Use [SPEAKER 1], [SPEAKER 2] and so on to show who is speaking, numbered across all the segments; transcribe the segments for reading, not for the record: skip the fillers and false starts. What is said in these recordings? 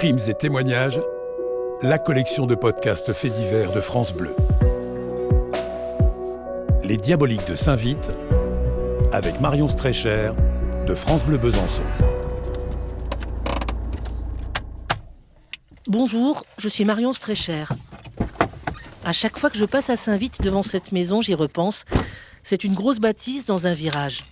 [SPEAKER 1] Crimes et témoignages, la collection de podcasts faits divers de France Bleu. Les Diaboliques de Saint-Vite, avec Marion Streicher de France Bleu Besançon.
[SPEAKER 2] Bonjour, je suis Marion Streicher. À chaque fois que je passe à Saint-Vite devant cette maison, j'y repense. C'est une grosse bâtisse dans un virage.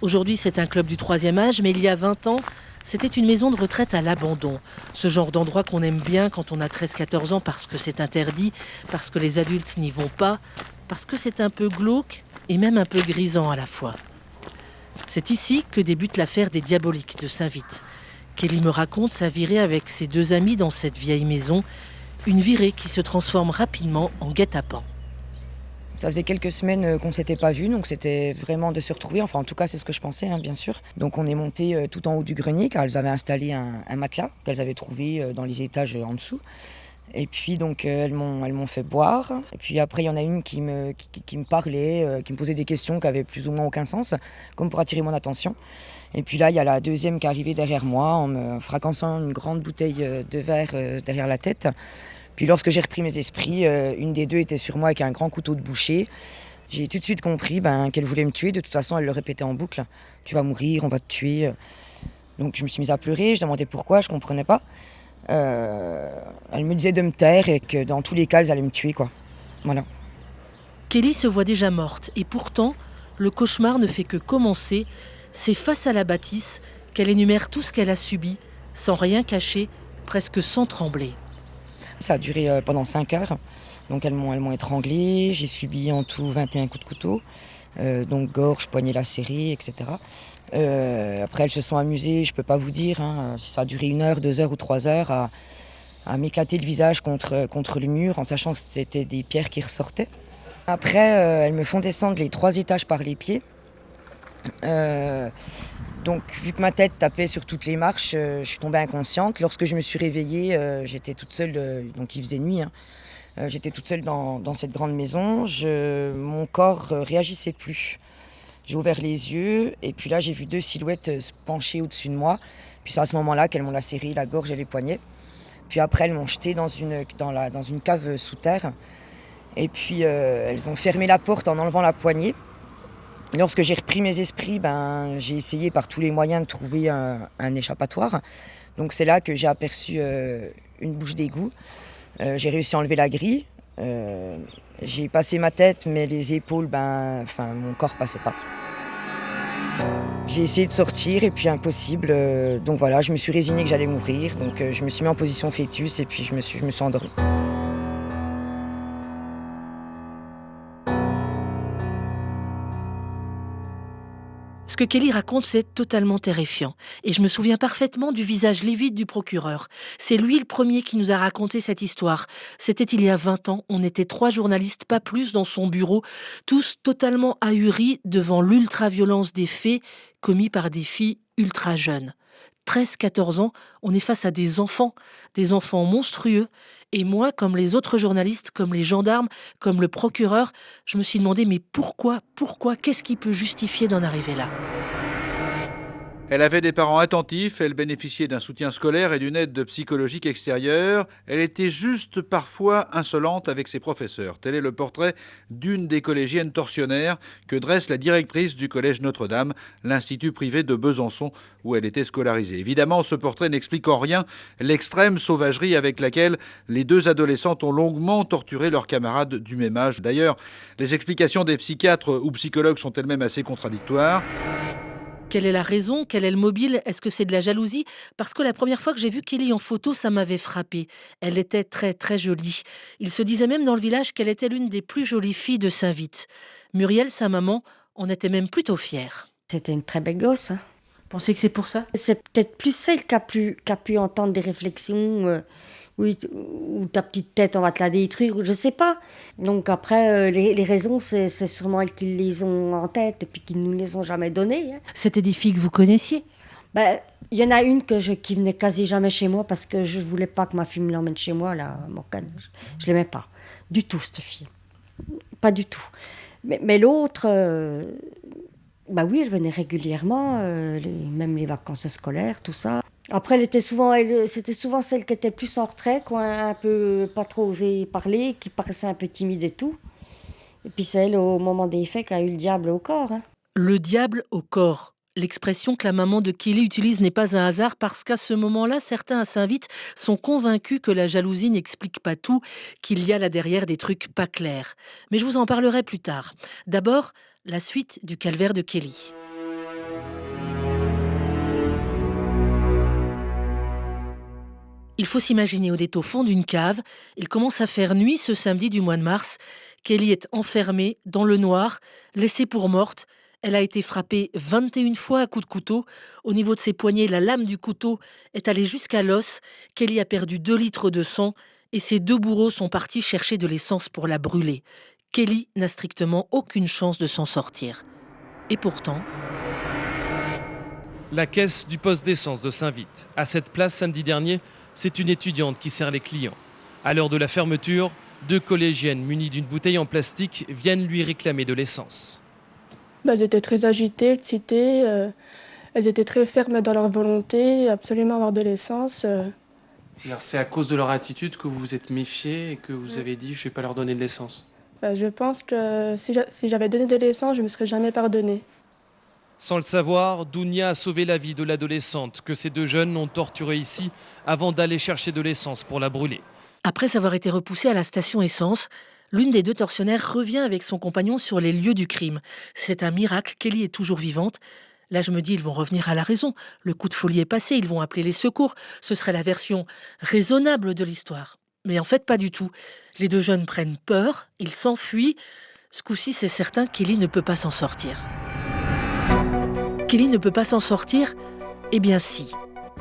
[SPEAKER 2] Aujourd'hui, c'est un club du 3e âge, mais il y a 20 ans, c'était une maison de retraite à l'abandon. Ce genre d'endroit qu'on aime bien quand on a 13-14 ans parce que c'est interdit, parce que les adultes n'y vont pas, parce que c'est un peu glauque et même un peu grisant à la fois. C'est ici que débute l'affaire des Diaboliques de Saint-Vite. Kelly me raconte sa virée avec ses 2 amis dans cette vieille maison, une virée qui se transforme rapidement en guet-apens.
[SPEAKER 3] Ça faisait quelques semaines qu'on ne s'était pas vus, donc c'était vraiment de se retrouver. Enfin, en tout cas, c'est ce que je pensais, bien sûr. Donc on est monté tout en haut du grenier, car elles avaient installé un matelas qu'elles avaient trouvé dans les étages en dessous. Et puis donc elles m'ont fait boire. Et puis après, il y en a une qui me parlait, qui me posait des questions qui avaient plus ou moins aucun sens, comme pour attirer mon attention. Et puis là, il y a la deuxième qui est arrivée derrière moi, en me fracassant une grande bouteille de verre derrière la tête. Puis lorsque j'ai repris mes esprits, une des deux était sur moi avec un grand couteau de boucher. J'ai tout de suite compris qu'elle voulait me tuer. De toute façon, elle le répétait en boucle. « Tu vas mourir, on va te tuer. » Donc je me suis mise à pleurer, je demandais pourquoi, je ne comprenais pas. Elle me disait de me taire et que dans tous les cas, elles allaient me tuer, quoi. Voilà.
[SPEAKER 2] Kelly se voit déjà morte et pourtant, le cauchemar ne fait que commencer. C'est face à la bâtisse qu'elle énumère tout ce qu'elle a subi, sans rien cacher, presque sans trembler.
[SPEAKER 3] Ça a duré pendant 5 heures. Donc elles m'ont étranglée. J'ai subi en tout 21 coups de couteau. Donc gorge, poignet lacéré, etc. Après elles se sont amusées, je ne peux pas vous dire. Ça a duré 1 heure, 2 heures ou 3 heures à m'éclater le visage contre le mur en sachant que c'était des pierres qui ressortaient. Après elles me font descendre les 3 étages par les pieds. Donc, vu que ma tête tapait sur toutes les marches, je suis tombée inconsciente. Lorsque je me suis réveillée, j'étais toute seule, donc il faisait nuit. J'étais toute seule dans cette grande maison. Mon corps réagissait plus. J'ai ouvert les yeux et puis là, j'ai vu 2 silhouettes se pencher au-dessus de moi. Puis c'est à ce moment-là qu'elles m'ont lacéré la gorge et les poignets. Puis après, elles m'ont jetée dans une cave sous terre. Et puis, elles ont fermé la porte en enlevant la poignée. Lorsque j'ai repris mes esprits, j'ai essayé par tous les moyens de trouver un échappatoire. Donc c'est là que j'ai aperçu une bouche d'égout. J'ai réussi à enlever la grille. J'ai passé ma tête, mais les épaules, mon corps passait pas. J'ai essayé de sortir et puis impossible. Donc voilà, je me suis résignée que j'allais mourir. Donc je me suis mis en position fœtus et puis je me suis endormie.
[SPEAKER 2] Ce que Kelly raconte, c'est totalement terrifiant. Et je me souviens parfaitement du visage livide du procureur. C'est lui le premier qui nous a raconté cette histoire. C'était il y a 20 ans. On était 3 journalistes, pas plus, dans son bureau, tous totalement ahuris devant l'ultra-violence des faits commis par des filles ultra jeunes. 13-14 ans, on est face à des enfants monstrueux. Et moi, comme les autres journalistes, comme les gendarmes, comme le procureur, je me suis demandé, mais pourquoi, qu'est-ce qui peut justifier d'en arriver là ?
[SPEAKER 4] Elle avait des parents attentifs, elle bénéficiait d'un soutien scolaire et d'une aide psychologique extérieure. Elle était juste parfois insolente avec ses professeurs. Tel est le portrait d'une des collégiennes tortionnaires que dresse la directrice du collège Notre-Dame, l'institut privé de Besançon où elle était scolarisée. Évidemment, ce portrait n'explique en rien l'extrême sauvagerie avec laquelle les 2 adolescentes ont longuement torturé leurs camarades du même âge. D'ailleurs, les explications des psychiatres ou psychologues sont elles-mêmes assez contradictoires.
[SPEAKER 2] Quelle est la raison ? Quel est le mobile ? Est-ce que c'est de la jalousie ? Parce que la première fois que j'ai vu Kelly en photo, ça m'avait frappée. Elle était très très jolie. Il se disait même dans le village qu'elle était l'une des plus jolies filles de Saint-Vite. Muriel, sa maman, en était même plutôt fière.
[SPEAKER 5] C'était une très belle gosse.
[SPEAKER 2] Vous pensez que c'est pour ça ?
[SPEAKER 5] C'est peut-être plus celle qui a pu entendre des réflexions oui, ou ta petite tête, on va te la détruire, je sais pas. Donc après, les raisons, c'est sûrement elles qui les ont en tête et puis qui ne nous les ont jamais données.
[SPEAKER 2] C'était des filles que vous connaissiez ?
[SPEAKER 5] Il y en a une qui venait quasi jamais chez moi parce que je voulais pas que ma fille me l'emmène chez moi, là, Morgane. Je l'aimais pas. Du tout, cette fille. Pas du tout. Mais l'autre, oui, elle venait régulièrement, même les vacances scolaires, tout ça. Après, c'était souvent celle qui était plus en retrait, quoi, un peu pas trop osé parler, qui paraissait un peu timide et tout. Et puis c'est elle, au moment des faits, qui a eu le diable au corps. Hein.
[SPEAKER 2] Le diable au corps. L'expression que la maman de Kelly utilise n'est pas un hasard parce qu'à ce moment-là, certains à Saint-Vite sont convaincus que la jalousie n'explique pas tout, qu'il y a là derrière des trucs pas clairs. Mais je vous en parlerai plus tard. D'abord, la suite du calvaire de Kelly. Il faut s'imaginer Odette au fond d'une cave. Il commence à faire nuit ce samedi du mois de mars. Kelly est enfermée dans le noir, laissée pour morte. Elle a été frappée 21 fois à coups de couteau. Au niveau de ses poignets, la lame du couteau est allée jusqu'à l'os. Kelly a perdu 2 litres de sang et ses 2 bourreaux sont partis chercher de l'essence pour la brûler. Kelly n'a strictement aucune chance de s'en sortir. Et pourtant...
[SPEAKER 6] La caisse du poste d'essence de Saint-Vite. À cette place, samedi dernier, c'est une étudiante qui sert les clients. À l'heure de la fermeture, 2 collégiennes munies d'une bouteille en plastique viennent lui réclamer de l'essence.
[SPEAKER 7] Elles étaient très agitées, excitées. Elles étaient très fermes dans leur volonté, absolument avoir de l'essence.
[SPEAKER 8] Alors c'est à cause de leur attitude que vous vous êtes méfié et que vous avez dit « je ne vais pas leur donner de l'essence ».
[SPEAKER 7] Je pense que si j'avais donné de l'essence, je ne me serais jamais pardonnée.
[SPEAKER 6] Sans le savoir, Dounia a sauvé la vie de l'adolescente que ces 2 jeunes ont torturée ici avant d'aller chercher de l'essence pour la brûler.
[SPEAKER 2] Après avoir été repoussée à la station essence, l'une des 2 tortionnaires revient avec son compagnon sur les lieux du crime. C'est un miracle, Kelly est toujours vivante. Là, je me dis, ils vont revenir à la raison. Le coup de folie est passé, ils vont appeler les secours. Ce serait la version raisonnable de l'histoire. Mais en fait, pas du tout. Les 2 jeunes prennent peur, ils s'enfuient. Ce coup-ci, c'est certain, Kelly ne peut pas s'en sortir. Kelly ne peut pas s'en sortir ? Eh bien si.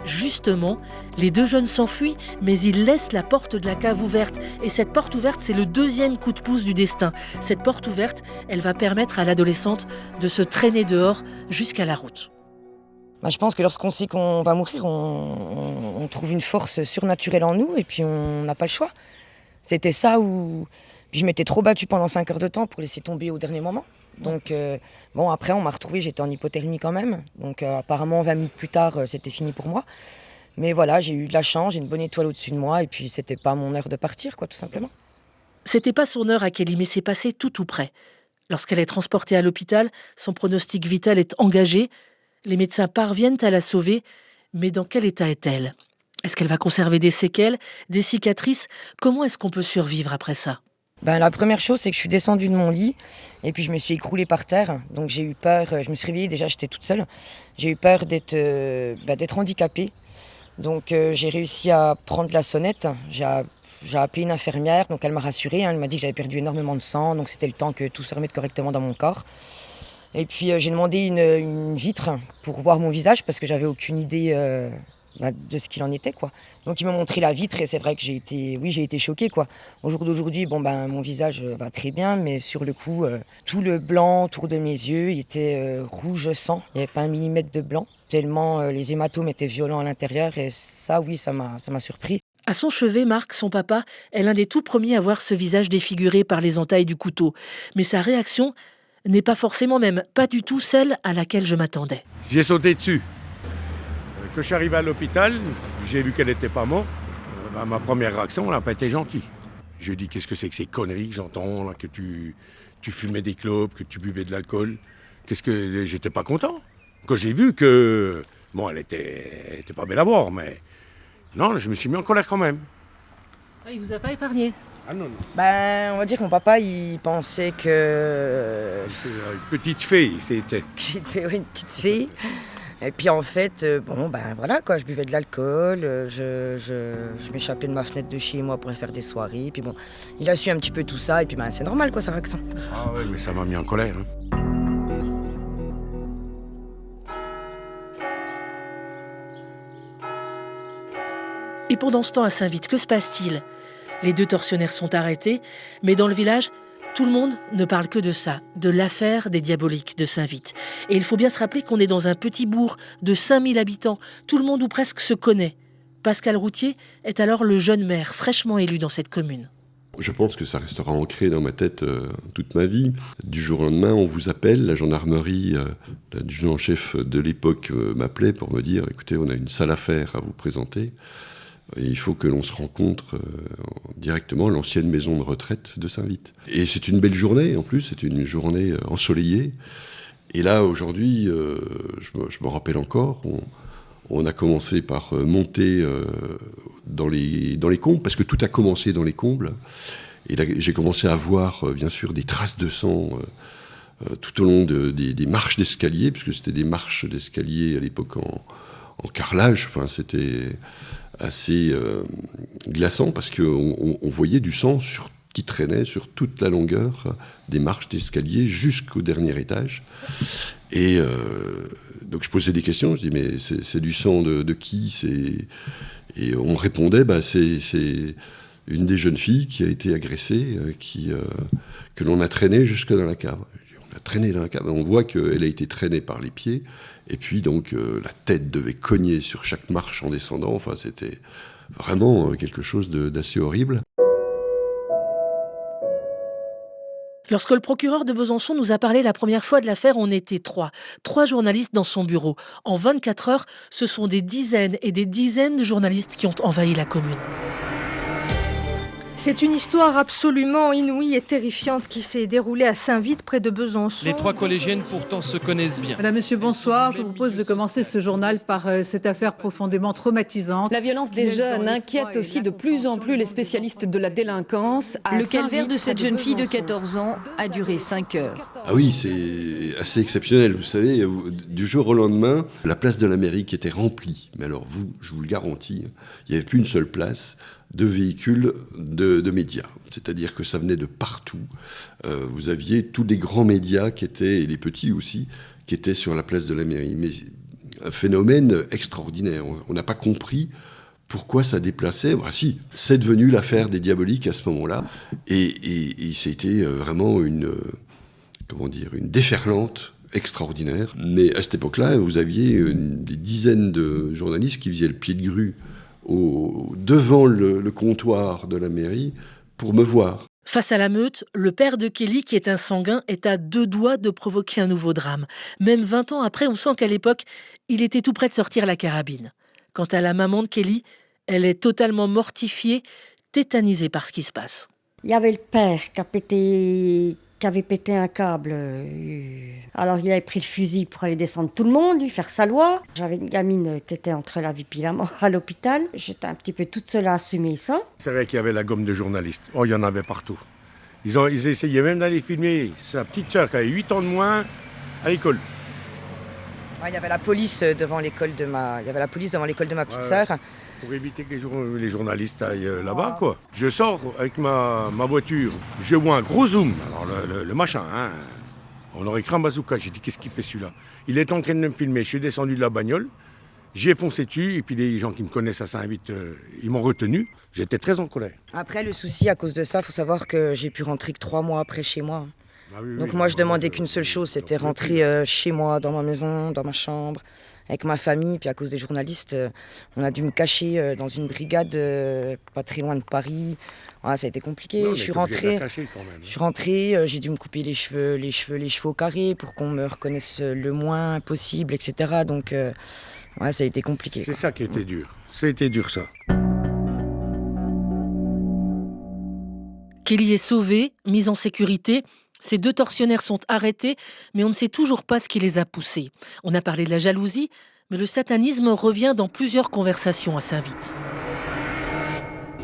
[SPEAKER 2] Justement, les 2 jeunes s'enfuient, mais ils laissent la porte de la cave ouverte. Et cette porte ouverte, c'est le 2e coup de pouce du destin. Cette porte ouverte, elle va permettre à l'adolescente de se traîner dehors jusqu'à la route.
[SPEAKER 3] Je pense que lorsqu'on sait qu'on va mourir, on trouve une force surnaturelle en nous et puis on n'a pas le choix. C'était ça où je m'étais trop battue pendant 5 heures de temps pour laisser tomber au dernier moment. Donc après on m'a retrouvée, j'étais en hypothermie quand même. Donc apparemment 20 minutes plus tard, c'était fini pour moi. Mais voilà, j'ai eu de la chance, j'ai une bonne étoile au-dessus de moi et puis c'était pas mon heure de partir, quoi, tout simplement.
[SPEAKER 2] C'était pas son heure à Kelly, mais c'est passé tout près. Lorsqu'elle est transportée à l'hôpital, son pronostic vital est engagé. Les médecins parviennent à la sauver, mais dans quel état est-elle ? Est-ce qu'elle va conserver des séquelles, des cicatrices ? Comment est-ce qu'on peut survivre après ça ?
[SPEAKER 3] La première chose, c'est que je suis descendue de mon lit et puis je me suis écroulée par terre. Donc j'ai eu peur, je me suis réveillée, déjà j'étais toute seule. J'ai eu peur d'être handicapée. Donc j'ai réussi à prendre la sonnette. J'ai appelé une infirmière, donc elle m'a rassurée. Elle m'a dit que j'avais perdu énormément de sang, donc c'était le temps que tout se remette correctement dans mon corps. Et puis j'ai demandé une vitre pour voir mon visage parce que j'avais aucune idée de ce qu'il en était, quoi. Donc il m'a montré la vitre et c'est vrai que j'ai été choquée, quoi. Au jour d'aujourd'hui, mon visage va très bien, mais sur le coup, tout le blanc autour de mes yeux, il était rouge sang. Il n'y avait pas 1 millimètre de blanc, tellement les hématomes étaient violents à l'intérieur et ça m'a surpris.
[SPEAKER 2] À son chevet, Marc, son papa, est l'un des tout premiers à voir ce visage défiguré par les entailles du couteau. Mais sa réaction n'est pas forcément, même pas du tout celle à laquelle je m'attendais.
[SPEAKER 9] J'ai sauté dessus. Quand je suis arrivé à l'hôpital, j'ai vu qu'elle n'était pas morte. Ma première réaction, elle n'a pas été gentille. Je dis, qu'est-ce que c'est que ces conneries que j'entends, là, que tu fumais des clopes, que tu buvais de l'alcool. J'étais pas content. Quand j'ai vu que, elle était pas belle à voir, mais non, je me suis mis en colère quand même.
[SPEAKER 2] Il vous a pas épargné ?
[SPEAKER 9] Ah non.
[SPEAKER 3] On va dire que mon papa, il pensait que...
[SPEAKER 9] Une petite fille, c'était.
[SPEAKER 3] J'étais une petite fille. Et puis en fait, voilà quoi, je buvais de l'alcool, je m'échappais de ma fenêtre de chez moi pour aller faire des soirées. Puis il a su un petit peu tout ça et puis c'est normal quoi, sa réaction.
[SPEAKER 9] Ah ouais, mais ça m'a mis en colère. Hein.
[SPEAKER 2] Et pendant ce temps à Saint-Vite, que se passe-t-il ? Les 2 tortionnaires sont arrêtés, mais dans le village, tout le monde ne parle que de ça, de l'affaire des diaboliques de Saint-Vite. Et il faut bien se rappeler qu'on est dans un petit bourg de 5000 habitants. Tout le monde ou presque se connaît. Pascal Routier est alors le jeune maire fraîchement élu dans cette commune.
[SPEAKER 10] Je pense que ça restera ancré dans ma tête toute ma vie. Du jour au lendemain, on vous appelle, la gendarmerie, l'adjudant-chef de l'époque m'appelait pour me dire « Écoutez, on a une sale affaire à vous présenter. Et il faut que l'on se rencontre directement à l'ancienne maison de retraite de Saint-Vith. » Et c'est une belle journée, en plus, c'est une journée ensoleillée. Et là, aujourd'hui, je me rappelle encore, on a commencé par monter dans les combles, parce que tout a commencé dans les combles. Et là, j'ai commencé à voir, bien sûr, des traces de sang tout au long des marches d'escalier, puisque c'était des marches d'escalier à l'époque en carrelage. Enfin, c'était assez glaçant, parce qu'on voyait du sang qui traînait sur toute la longueur des marches d'escalier jusqu'au dernier étage. Et donc je posais des questions, je dis mais c'est du sang de qui ? Et on me répondait c'est une des jeunes filles qui a été agressée, que l'on a traînée jusque dans la cave. On a traîné dans la cave, on voit qu'elle a été traînée par les pieds, et puis donc la tête devait cogner sur chaque marche en descendant. Enfin, c'était vraiment quelque chose d'assez horrible.
[SPEAKER 2] Lorsque le procureur de Besançon nous a parlé la première fois de l'affaire, on était 3 journalistes dans son bureau. En 24 heures, ce sont des dizaines et des dizaines de journalistes qui ont envahi la commune.
[SPEAKER 11] C'est une histoire absolument inouïe et terrifiante qui s'est déroulée à Saint-Vith, près de Besançon.
[SPEAKER 6] Les 3 collégiennes pourtant se connaissent bien.
[SPEAKER 12] Madame, monsieur, bonsoir. Je vous propose de commencer ce journal par cette affaire profondément traumatisante.
[SPEAKER 13] La violence des jeunes inquiète aussi de plus en plus les spécialistes de la délinquance.
[SPEAKER 14] Le calvaire de cette jeune fille de 14 ans a duré 5 heures.
[SPEAKER 10] Ah oui, c'est assez exceptionnel. Vous savez, du jour au lendemain, la place de la mairie qui était remplie. Mais alors je vous le garantis, il n'y avait plus une seule place de véhicules de médias. C'est-à-dire que ça venait de partout. Vous aviez tous les grands médias qui étaient, et les petits aussi, qui étaient sur la place de la mairie. Mais un phénomène extraordinaire. On n'a pas compris pourquoi ça déplaçait. Bah, si, c'est devenu l'affaire des Diaboliques à ce moment-là. Et c'était vraiment une déferlante extraordinaire. Mais à cette époque-là, vous aviez des dizaines de journalistes qui faisaient le pied de grue devant le comptoir de la mairie pour me voir.
[SPEAKER 2] Face à la meute, le père de Kelly, qui est un sanguin, est à 2 doigts de provoquer un nouveau drame. Même 20 ans après, on sent qu'à l'époque, il était tout près de sortir la carabine. Quant à la maman de Kelly, elle est totalement mortifiée, tétanisée par ce qui se passe.
[SPEAKER 5] Il y avait le père qui avait pété un câble. Alors il avait pris le fusil pour aller descendre tout le monde, lui faire sa loi. J'avais une gamine qui était entre la vie et la mort à l'hôpital. J'étais un petit peu toute seule à assumer ça.
[SPEAKER 9] C'est vrai qu'il y avait la gomme de journalistes. Oh, il y en avait partout. Ils essayaient même d'aller filmer sa petite sœur qui avait 8 ans de moins à l'école.
[SPEAKER 3] Ouais, il y avait la police devant l'école de ma petite sœur.
[SPEAKER 9] Pour éviter que les journalistes aillent là-bas, quoi. Je sors avec ma voiture, je vois un gros zoom. Alors le machin, on aurait cru un bazooka. J'ai dit, qu'est-ce qu'il fait celui-là ? Il est en train de me filmer. Je suis descendu de la bagnole, j'ai foncé dessus, et puis les gens qui me connaissent à Saint-Vith, ils m'ont retenu. J'étais très en colère.
[SPEAKER 3] Après, le souci, à cause de ça, il faut savoir que j'ai pu rentrer que 3 mois après chez moi. Donc moi, je demandais qu'une seule chose, c'était rentrer chez moi, dans ma maison, dans ma chambre, avec ma famille. Puis à cause des journalistes, on a dû me cacher dans une brigade pas très loin de Paris. Voilà, ça a été compliqué.
[SPEAKER 9] Non,
[SPEAKER 3] je suis rentrée, j'ai dû me couper les cheveux au carré pour qu'on me reconnaisse le moins possible, etc. Donc ouais, ça a été compliqué.
[SPEAKER 9] C'est ça qui était dur. C'était dur, ça.
[SPEAKER 2] Kelly est sauvée, mise en sécurité. Ces 2 tortionnaires sont arrêtés, mais on ne sait toujours pas ce qui les a poussés. On a parlé de la jalousie, mais le satanisme revient dans plusieurs conversations à Saint-Vith.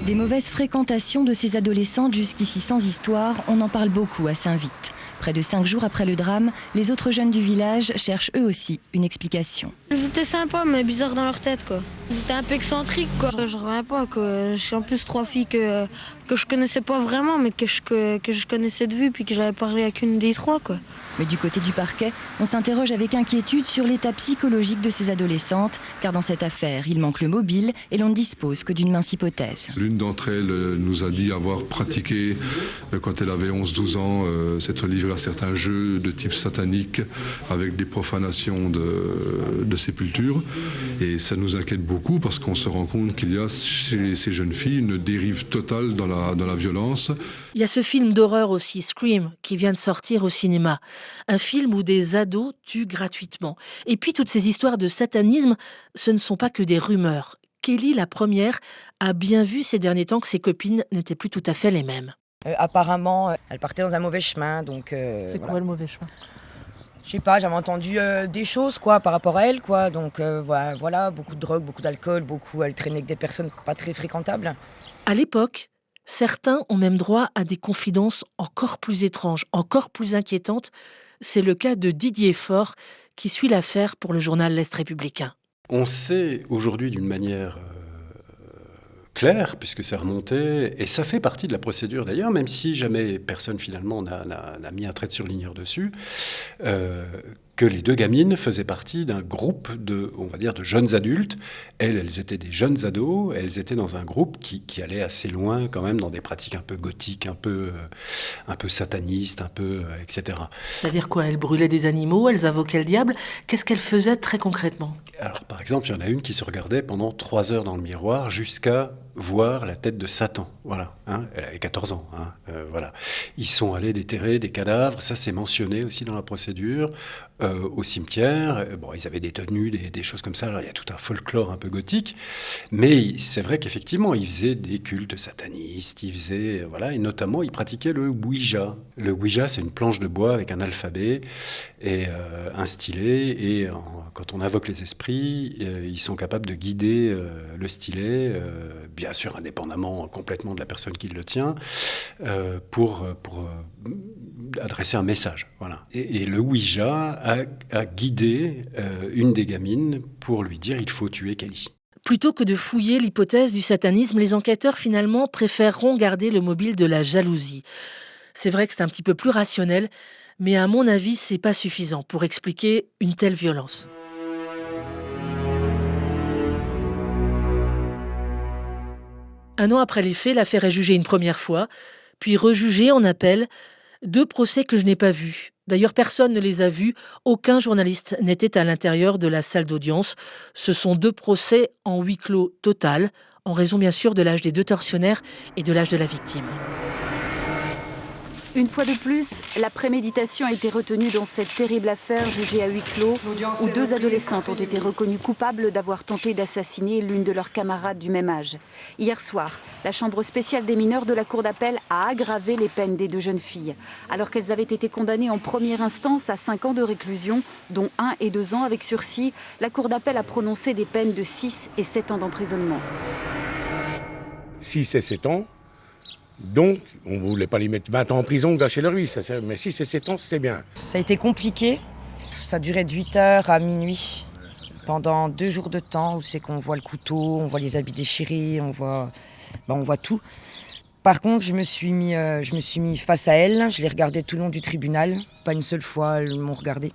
[SPEAKER 14] Des mauvaises fréquentations de ces adolescentes jusqu'ici sans histoire, on en parle beaucoup à Saint-Vith. Près de 5 jours après le drame, les autres jeunes du village cherchent eux aussi une explication.
[SPEAKER 15] Ils étaient sympas, mais bizarres dans leur tête, quoi. Ils étaient un peu excentriques, quoi. Je reviens pas, quoi. Je suis en plus 3 filles que je connaissais pas vraiment, mais que je connaissais de vue, puis que j'avais parlé avec une des 3, quoi.
[SPEAKER 14] Mais du côté du parquet, on s'interroge avec inquiétude sur l'état psychologique de ces adolescentes, car dans cette affaire, il manque le mobile et l'on ne dispose que d'une mince hypothèse.
[SPEAKER 16] L'une d'entre elles nous a dit avoir pratiqué, quand elle avait 11-12 ans, s'être livrée à certains jeux de type satanique avec des profanations de sépultures. Et ça nous inquiète beaucoup. beaucoup parce qu'on se rend compte qu'il y a chez ces jeunes filles une dérive totale dans la violence.
[SPEAKER 2] Il y a ce film d'horreur aussi, Scream, qui vient de sortir au cinéma. Un film où des ados tuent gratuitement. Et puis toutes ces histoires de satanisme, ce ne sont pas que des rumeurs. Kelly, la première, a bien vu ces derniers temps que ses copines n'étaient plus tout à fait les mêmes.
[SPEAKER 3] Apparemment, elle partait dans un mauvais chemin. Donc,
[SPEAKER 2] c'est quoi le mauvais chemin ?
[SPEAKER 3] Je sais pas, j'avais entendu des choses quoi, par rapport à elle. Quoi. Donc voilà, beaucoup de drogue, beaucoup d'alcool, elle traînait avec des personnes pas très fréquentables.
[SPEAKER 2] À l'époque, certains ont même droit à des confidences encore plus étranges, encore plus inquiétantes. C'est le cas de Didier Faure, qui suit l'affaire pour le journal L'Est républicain.
[SPEAKER 17] On sait aujourd'hui d'une manière claire, puisque c'est remonté, et ça fait partie de la procédure d'ailleurs, même si jamais personne finalement n'a mis un trait de surligneur dessus, que les deux gamines faisaient partie d'un groupe de jeunes adultes. Elles étaient des jeunes ados, elles étaient dans un groupe qui allait assez loin quand même dans des pratiques un peu gothiques, un peu satanistes, etc.
[SPEAKER 2] C'est-à-dire quoi ? Elles brûlaient des animaux, elles invoquaient le diable. Qu'est-ce qu'elles faisaient très concrètement ?
[SPEAKER 17] Alors par exemple, il y en a une qui se regardait pendant 3 heures dans le miroir jusqu'à voir la tête de Satan. Voilà, elle avait 14 ans. Voilà. Ils sont allés déterrer des cadavres, ça c'est mentionné aussi dans la procédure. Au cimetière, ils avaient des tenues, des choses comme ça. Alors il y a tout un folklore un peu gothique, mais c'est vrai qu'effectivement ils faisaient des cultes satanistes, et notamment ils pratiquaient le Ouija. Le Ouija, c'est une planche de bois avec un alphabet et un stylet, et quand on invoque les esprits, ils sont capables de guider le stylet, bien sûr indépendamment complètement de la personne qui le tient, pour adresser un message. Voilà. Et le Ouija a guidé une des gamines pour lui dire « il faut tuer Kelly ».
[SPEAKER 2] Plutôt que de fouiller l'hypothèse du satanisme, les enquêteurs finalement préféreront garder le mobile de la jalousie. C'est vrai que c'est un petit peu plus rationnel, mais à mon avis, c'est pas suffisant pour expliquer une telle violence. Un an après les faits, l'affaire est jugée une première fois, puis rejugée en appel. 2 procès que je n'ai pas vus. D'ailleurs, personne ne les a vus. Aucun journaliste n'était à l'intérieur de la salle d'audience. Ce sont 2 procès en huis clos total, en raison bien sûr de l'âge des 2 tortionnaires et de l'âge de la victime.
[SPEAKER 18] Une fois de plus, la préméditation a été retenue dans cette terrible affaire jugée à huis clos, où 2 adolescentes ont été reconnues coupables d'avoir tenté d'assassiner l'une de leurs camarades du même âge. Hier soir, la Chambre spéciale des mineurs de la Cour d'appel a aggravé les peines des 2 jeunes filles. Alors qu'elles avaient été condamnées en première instance à 5 ans de réclusion, dont 1 et 2 ans avec sursis, la Cour d'appel a prononcé des peines de 6 et 7 ans d'emprisonnement.
[SPEAKER 9] 6 et 7 ans. Donc, on ne voulait pas les mettre 20 ans en prison, gâcher leur vie. Mais 6 et 7 ans, c'était bien.
[SPEAKER 3] Ça a été compliqué. Ça durait de 8h à minuit. Pendant 2 jours de temps, où c'est qu'on voit le couteau, on voit les habits déchirés, on voit tout. Par contre, je me suis mis face à elles. Je les regardais tout le long du tribunal. Pas une seule fois, elles m'ont regardé.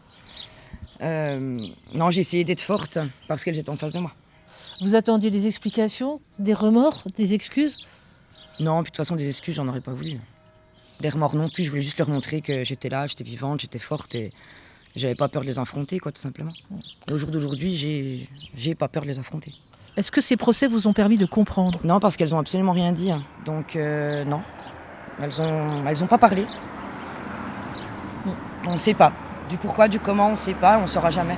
[SPEAKER 3] Non, j'ai essayé d'être forte parce qu'elles étaient en face de moi.
[SPEAKER 2] Vous attendiez des explications, des remords, des excuses ?
[SPEAKER 3] Non, puis de toute façon, des excuses, j'en aurais pas voulu. Les remords non plus, je voulais juste leur montrer que j'étais là, j'étais vivante, j'étais forte et j'avais pas peur de les affronter, quoi, tout simplement. Au jour d'aujourd'hui, j'ai pas peur de les affronter.
[SPEAKER 2] Est-ce que ces procès vous ont permis de comprendre ?
[SPEAKER 3] Non, parce qu'elles ont absolument rien dit. Donc, non. Elles ont pas parlé. On sait pas. Du pourquoi, du comment, on sait pas, on saura jamais.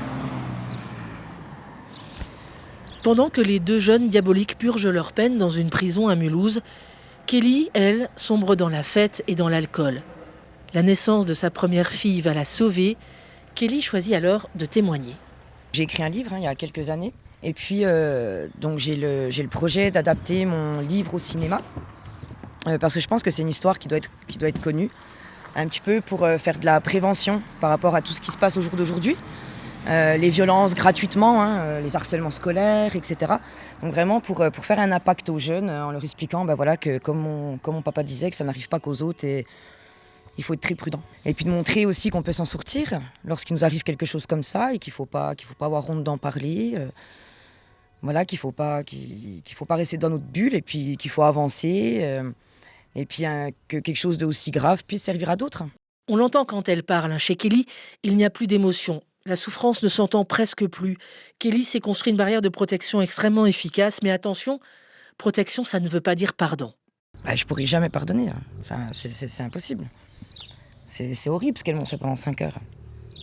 [SPEAKER 2] Pendant que les 2 jeunes diaboliques purgent leur peine dans une prison à Mulhouse, Kelly, elle, sombre dans la fête et dans l'alcool. La naissance de sa première fille va la sauver. Kelly choisit alors de témoigner.
[SPEAKER 3] J'ai écrit un livre il y a quelques années. Et puis, donc j'ai le projet d'adapter mon livre au cinéma. Parce que je pense que c'est une histoire qui doit être connue. Un petit peu pour faire de la prévention par rapport à tout ce qui se passe au jour d'aujourd'hui. Les violences gratuitement, les harcèlements scolaires, etc. Donc vraiment pour faire un impact aux jeunes en leur expliquant que comme mon papa disait, que ça n'arrive pas qu'aux autres et il faut être très prudent. Et puis de montrer aussi qu'on peut s'en sortir lorsqu'il nous arrive quelque chose comme ça et qu'il faut pas avoir honte d'en parler. Qu'il faut pas rester dans notre bulle et puis qu'il faut avancer et puis que quelque chose d'aussi grave puisse servir à d'autres.
[SPEAKER 2] On l'entend quand elle parle. Chez Kelly, il n'y a plus d'émotion. La souffrance ne s'entend presque plus. Kelly s'est construit une barrière de protection extrêmement efficace, mais attention, protection, ça ne veut pas dire pardon.
[SPEAKER 3] Je ne pourrai jamais pardonner, c'est impossible. C'est horrible ce qu'elles m'ont fait pendant 5 heures.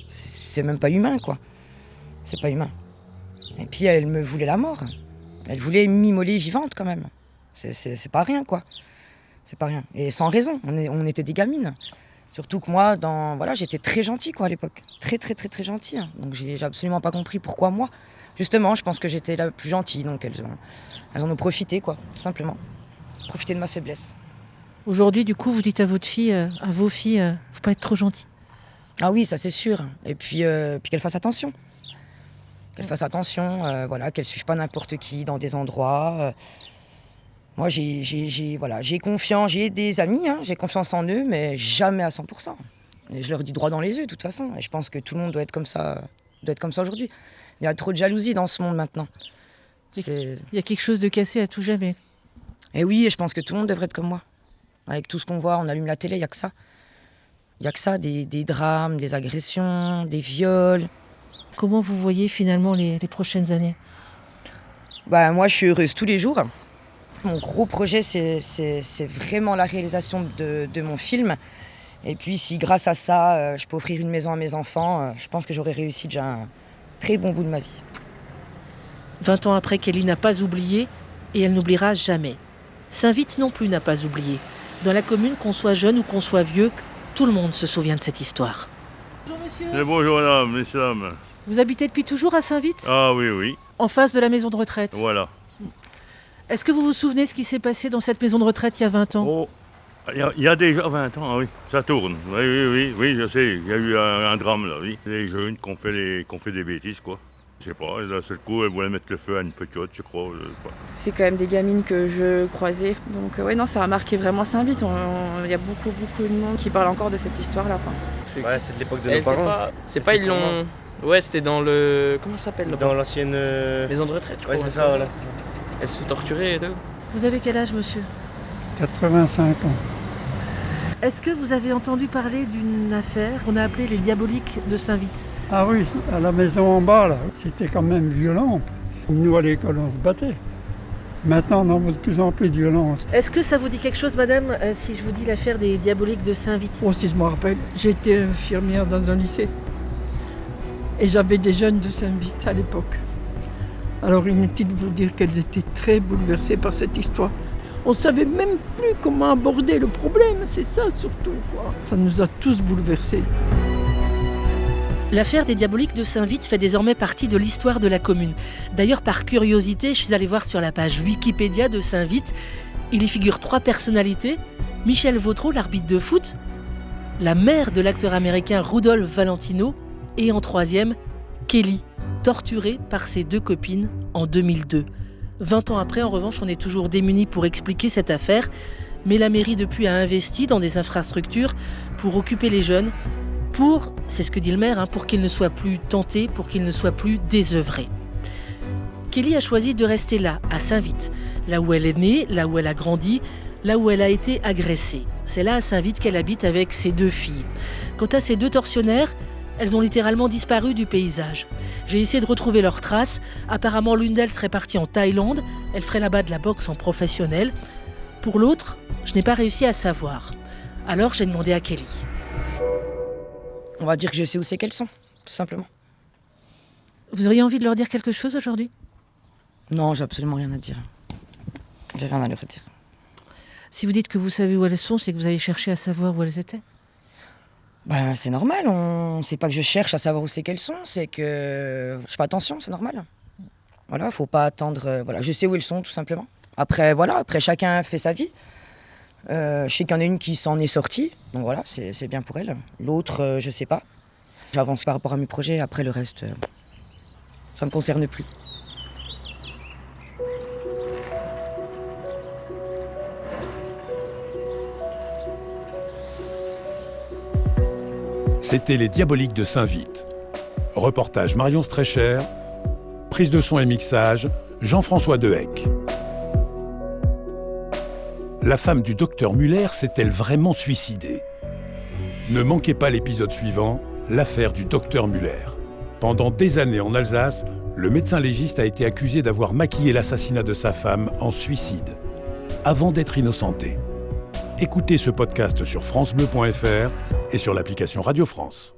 [SPEAKER 3] C'est même pas humain, quoi. C'est pas humain. Et puis elle me voulait la mort. Elle voulait m'immoler vivante quand même. C'est pas rien, quoi. C'est pas rien. Et sans raison, on était des gamines. Surtout que moi, j'étais très gentille, quoi, à l'époque. Très, très, très, très gentille. Donc j'ai absolument pas compris pourquoi moi. Justement, je pense que j'étais la plus gentille, donc elles en ont profité, quoi, tout simplement. Profiter de ma faiblesse.
[SPEAKER 2] Aujourd'hui, du coup, vous dites à vos filles, faut pas être trop gentil.
[SPEAKER 3] Ah oui, ça c'est sûr. Et puis qu'elles fassent attention. Qu'elles fassent attention, qu'elles suivent pas n'importe qui dans des endroits. Moi, j'ai confiance, j'ai des amis, j'ai confiance en eux, mais jamais à 100%. Et je leur dis droit dans les yeux, de toute façon. Et je pense que tout le monde doit être comme ça aujourd'hui. Il y a trop de jalousie dans ce monde maintenant.
[SPEAKER 2] Il y a quelque chose de cassé à tout jamais.
[SPEAKER 3] Et oui, et je pense que tout le monde devrait être comme moi. Avec tout ce qu'on voit, on allume la télé, il n'y a que ça. Il n'y a que ça, des drames, des agressions, des viols.
[SPEAKER 2] Comment vous voyez finalement les prochaines années ?
[SPEAKER 3] Moi, je suis heureuse tous les jours. Mon gros projet, c'est vraiment la réalisation de mon film. Et puis, si grâce à ça, je peux offrir une maison à mes enfants, je pense que j'aurai réussi déjà un très bon bout de ma vie.
[SPEAKER 2] 20 ans après, Kelly n'a pas oublié et elle n'oubliera jamais. Saint-Vite non plus n'a pas oublié. Dans la commune, qu'on soit jeune ou qu'on soit vieux, tout le monde se souvient de cette histoire.
[SPEAKER 19] Bonjour monsieur. Bonjour madame, messieurs.
[SPEAKER 2] Vous habitez depuis toujours à Saint-Vite ?
[SPEAKER 19] Ah oui.
[SPEAKER 2] En face de la maison de retraite ?
[SPEAKER 19] Voilà.
[SPEAKER 2] Est-ce que vous vous souvenez ce qui s'est passé dans cette maison de retraite il y a 20 ans ?
[SPEAKER 19] Oh, il y a déjà 20 ans, oui, ça tourne. Oui, je sais, il y a eu un drame là, oui. Les jeunes qui ont fait des bêtises, quoi. Je sais pas, d'un seul coup, elles voulaient mettre le feu à une petite, je crois.
[SPEAKER 20] C'est quand même des gamines que je croisais. Donc ça a marqué vraiment Saint-Vite. Il y a beaucoup de monde qui parle encore de cette histoire-là.
[SPEAKER 21] Quoi. Ouais, c'est de l'époque de nos parents. C'est pas ils l'ont... Ouais, c'était dans le... Comment ça s'appelle ? Dans l'ancienne... maison de retraite, je crois. Ouais, c'est ça, voilà. Elles se torturaient et tout.
[SPEAKER 2] Vous avez quel âge, monsieur ?
[SPEAKER 22] 85 ans.
[SPEAKER 2] Est-ce que vous avez entendu parler d'une affaire qu'on a appelée les Diaboliques de Saint-Vite ?
[SPEAKER 22] Ah oui, à la maison en bas, là, c'était quand même violent. Nous, à l'école, on se battait. Maintenant, on a de plus en plus de violence.
[SPEAKER 2] Est-ce que ça vous dit quelque chose, madame, si je vous dis l'affaire des Diaboliques de Saint-Vite ?
[SPEAKER 22] Oh, si je me rappelle, j'étais infirmière dans un lycée. Et j'avais des jeunes de Saint-Vite à l'époque. Alors, inutile de vous dire qu'elles étaient très bouleversées par cette histoire. On ne savait même plus comment aborder le problème, c'est ça surtout. Ça nous a tous bouleversés.
[SPEAKER 2] L'affaire des Diaboliques de Saint-Vite fait désormais partie de l'histoire de la commune. D'ailleurs, par curiosité, je suis allée voir sur la page Wikipédia de Saint-Vite. Il y figure 3 personnalités. Michel Vautreau, l'arbitre de foot, la mère de l'acteur américain Rudolph Valentino et en 3e, Kelly, torturée par ses 2 copines en 2002. 20 ans après, en revanche, on est toujours démunis pour expliquer cette affaire. Mais la mairie, depuis, a investi dans des infrastructures pour occuper les jeunes, c'est ce que dit le maire, pour qu'ils ne soient plus tentés, pour qu'ils ne soient plus désœuvrés. Kelly a choisi de rester là, à Saint-Vite, là où elle est née, là où elle a grandi, là où elle a été agressée. C'est là, à Saint-Vite, qu'elle habite avec ses 2 filles. Quant à ces 2 tortionnaires, elles ont littéralement disparu du paysage. J'ai essayé de retrouver leurs traces. Apparemment, l'une d'elles serait partie en Thaïlande. Elle ferait là-bas de la boxe en professionnel. Pour l'autre, je n'ai pas réussi à savoir. Alors, j'ai demandé à Kelly.
[SPEAKER 3] On va dire que je sais où c'est qu'elles sont, tout simplement.
[SPEAKER 2] Vous auriez envie de leur dire quelque chose aujourd'hui ?
[SPEAKER 3] Non, j'ai absolument rien à dire. J'ai rien à leur dire.
[SPEAKER 2] Si vous dites que vous savez où elles sont, c'est que vous avez cherché à savoir où elles étaient ?
[SPEAKER 3] C'est normal, c'est pas que je cherche à savoir où c'est qu'elles sont, c'est que je fais attention, c'est normal. Voilà, faut pas attendre, je sais où elles sont tout simplement. Après chacun fait sa vie. Je sais qu'il y en a une qui s'en est sortie, donc voilà, c'est bien pour elle. L'autre, je sais pas. J'avance par rapport à mes projets, après le reste, ça me concerne plus.
[SPEAKER 1] C'était les Diaboliques de Saint-Vite. Reportage Marion Streicher, prise de son et mixage Jean-François Dehecq. La femme du docteur Muller s'est-elle vraiment suicidée ? Ne manquez pas l'épisode suivant, l'affaire du docteur Muller. Pendant des années en Alsace, le médecin légiste a été accusé d'avoir maquillé l'assassinat de sa femme en suicide, avant d'être innocenté. Écoutez ce podcast sur francebleu.fr et sur l'application Radio France.